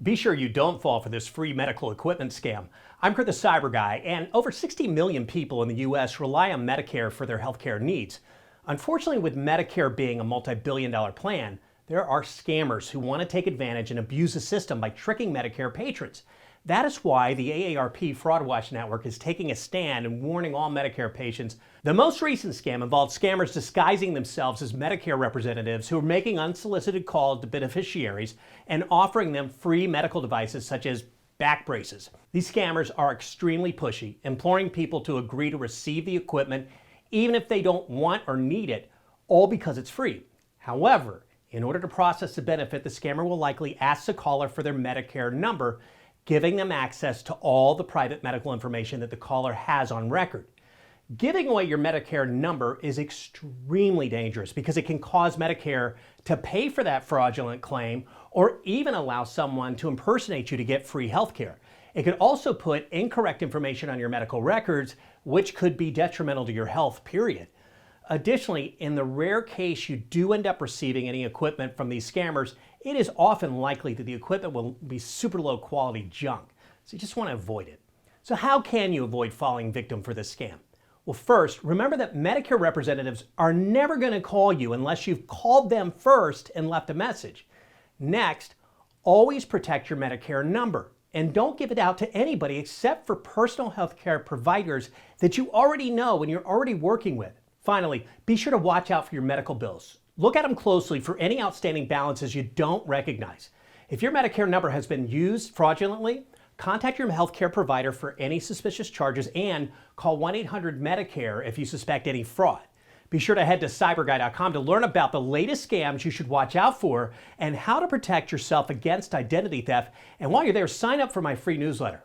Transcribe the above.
Be sure you don't fall for this free medical equipment scam. I'm Kurt the CyberGuy, and over 60 million people in the U.S. rely on Medicare for their healthcare needs. Unfortunately, with Medicare being a multi-billion-dollar plan, there are scammers who want to take advantage and abuse the system by tricking Medicare patrons. That is why the AARP Fraud Watch Network is taking a stand and warning all Medicare patients. The most recent scam involved scammers disguising themselves as Medicare representatives who are making unsolicited calls to beneficiaries and offering them free medical devices such as back braces. These scammers are extremely pushy, imploring people to agree to receive the equipment even if they don't want or need it, all because it's free. However, in order to process the benefit, the scammer will likely ask the caller for their Medicare number, giving them access to all the private medical information that the caller has on record. Giving away your Medicare number is extremely dangerous because it can cause Medicare to pay for that fraudulent claim or even allow someone to impersonate you to get free health care. It could also put incorrect information on your medical records, which could be detrimental to your health, period. Additionally, in the rare case you do end up receiving any equipment from these scammers, it is often likely that the equipment will be super low quality junk. So you just want to avoid it. So how can you avoid falling victim for this scam? Well, first, remember that Medicare representatives are never going to call you unless you've called them first and left a message. Next, always protect your Medicare number and don't give it out to anybody except for personal health care providers that you already know and you're already working with. Finally, be sure to watch out for your medical bills. Look at them closely for any outstanding balances you don't recognize. If your Medicare number has been used fraudulently, contact your healthcare provider for any suspicious charges and call 1-800-MEDICARE if you suspect any fraud. Be sure to head to cyberguy.com to learn about the latest scams you should watch out for and how to protect yourself against identity theft. And while you're there, sign up for my free newsletter.